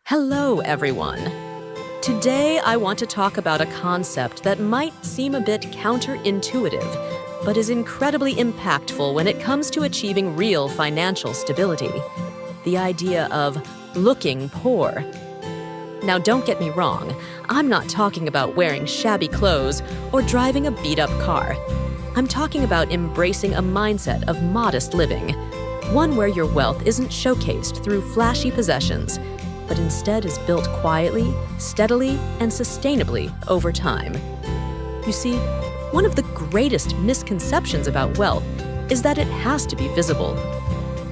Hello, everyone. Today, I want to talk about a concept that might seem a bit counterintuitive, but is incredibly impactful when it comes to achieving real financial stability. The idea of looking poor. Now, don't get me wrong, I'm not talking about wearing shabby clothes or driving a beat-up car. I'm talking about embracing a mindset of modest living, one where your wealth isn't showcased through flashy possessions, but instead is built quietly, steadily, and sustainably over time. You see, one of the greatest misconceptions about wealth is that it has to be visible.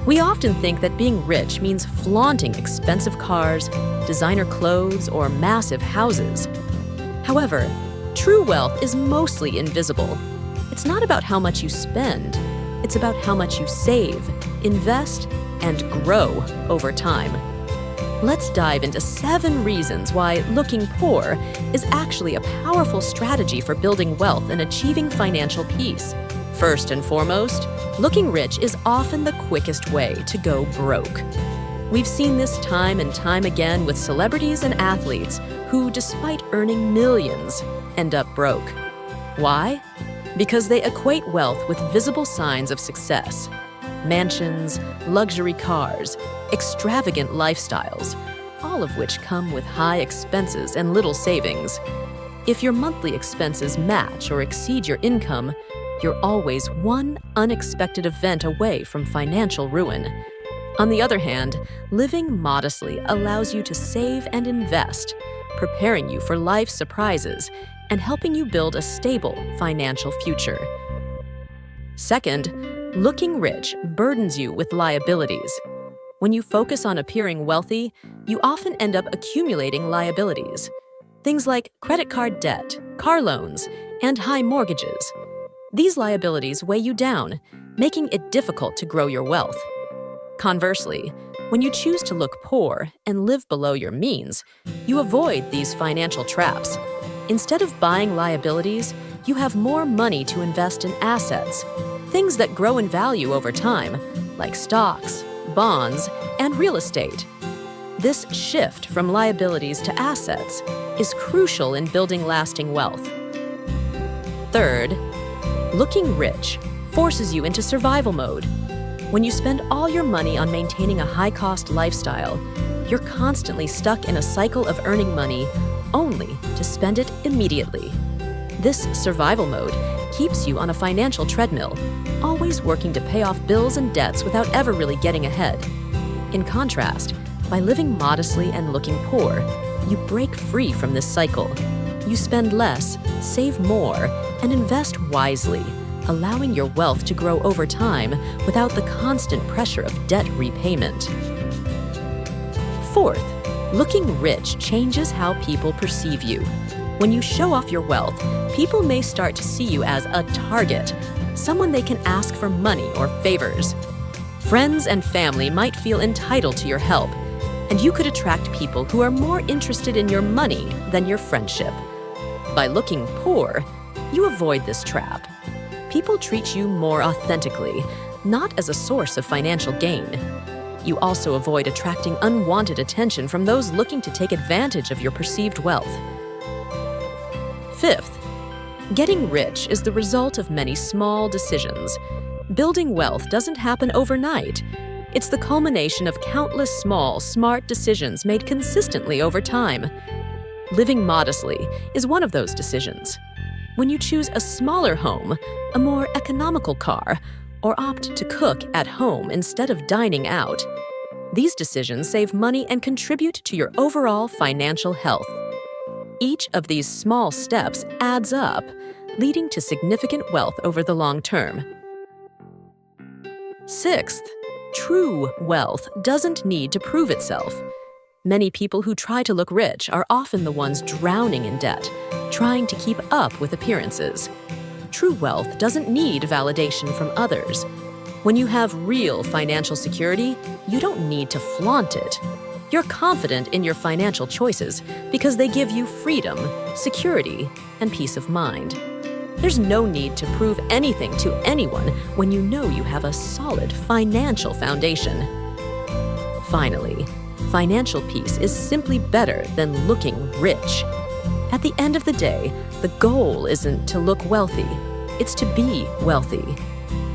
We often think that being rich means flaunting expensive cars, designer clothes, or massive houses. However, true wealth is mostly invisible. It's not about how much you spend. It's about how much you save, invest, and grow over time. Let's dive into 7 reasons why looking poor is actually a powerful strategy for building wealth and achieving financial peace. First and foremost, looking rich is often the quickest way to go broke. We've seen this time and time again with celebrities and athletes who, despite earning millions, end up broke. Why? Because they equate wealth with visible signs of success. Mansions, luxury cars, extravagant lifestyles, all of which come with high expenses and little savings. If your monthly expenses match or exceed your income, you're always one unexpected event away from financial ruin. On the other hand, living modestly allows you to save and invest, preparing you for life's surprises and helping you build a stable financial future. Second, looking rich burdens you with liabilities. When you focus on appearing wealthy, you often end up accumulating liabilities. Things like credit card debt, car loans, and high mortgages. These liabilities weigh you down, making it difficult to grow your wealth. Conversely, when you choose to look poor and live below your means, you avoid these financial traps. Instead of buying liabilities, you have more money to invest in assets, things that grow in value over time, like stocks, bonds, and real estate. This shift from liabilities to assets is crucial in building lasting wealth. Third, looking rich forces you into survival mode. When you spend all your money on maintaining a high-cost lifestyle, you're constantly stuck in a cycle of earning money only to spend it immediately. This survival mode keeps you on a financial treadmill, always working to pay off bills and debts without ever really getting ahead. In contrast, by living modestly and looking poor, you break free from this cycle. You spend less, save more, and invest wisely, allowing your wealth to grow over time without the constant pressure of debt repayment. Fourth, looking rich changes how people perceive you. When you show off your wealth, people may start to see you as a target, someone they can ask for money or favors. Friends and family might feel entitled to your help, and you could attract people who are more interested in your money than your friendship. By looking poor, you avoid this trap. People treat you more authentically, not as a source of financial gain. You also avoid attracting unwanted attention from those looking to take advantage of your perceived wealth. Fifth, getting rich is the result of many small decisions. Building wealth doesn't happen overnight. It's the culmination of countless small, smart decisions made consistently over time. Living modestly is one of those decisions. When you choose a smaller home, a more economical car, or opt to cook at home instead of dining out, these decisions save money and contribute to your overall financial health. Each of these small steps adds up, leading to significant wealth over the long term. Sixth, true wealth doesn't need to prove itself. Many people who try to look rich are often the ones drowning in debt, trying to keep up with appearances. True wealth doesn't need validation from others. When you have real financial security, you don't need to flaunt it. You're confident in your financial choices because they give you freedom, security, and peace of mind. There's no need to prove anything to anyone when you know you have a solid financial foundation. Finally, Financial peace is simply better than looking rich. At the end of the day, the goal isn't to look wealthy, it's to be wealthy.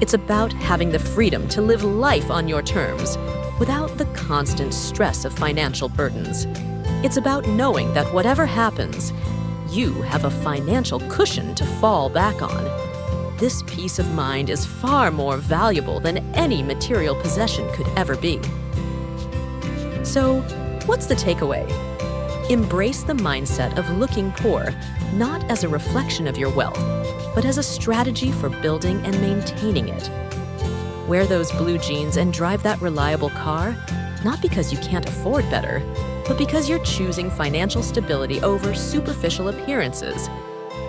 It's about having the freedom to live life on your terms without the constant stress of financial burdens. It's about knowing that whatever happens, you have a financial cushion to fall back on. This peace of mind is far more valuable than any material possession could ever be. So, what's the takeaway? Embrace the mindset of looking poor, not as a reflection of your wealth, but as a strategy for building and maintaining it. Wear those blue jeans and drive that reliable car, not because you can't afford better, but because you're choosing financial stability over superficial appearances.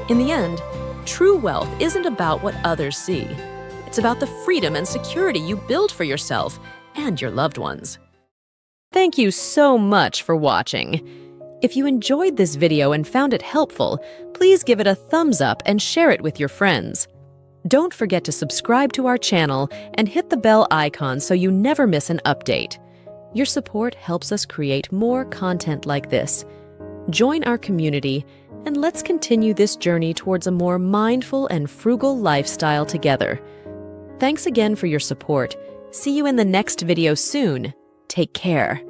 In the end, true wealth isn't about what others see. It's about the freedom and security you build for yourself and your loved ones. Thank you so much for watching. If you enjoyed this video and found it helpful, please give it a thumbs up and share it with your friends. Don't forget to subscribe to our channel and hit the bell icon so you never miss an update. Your support helps us create more content like this. Join our community, and let's continue this journey towards a more mindful and frugal lifestyle together. Thanks again for your support. See you in the next video soon. Take care.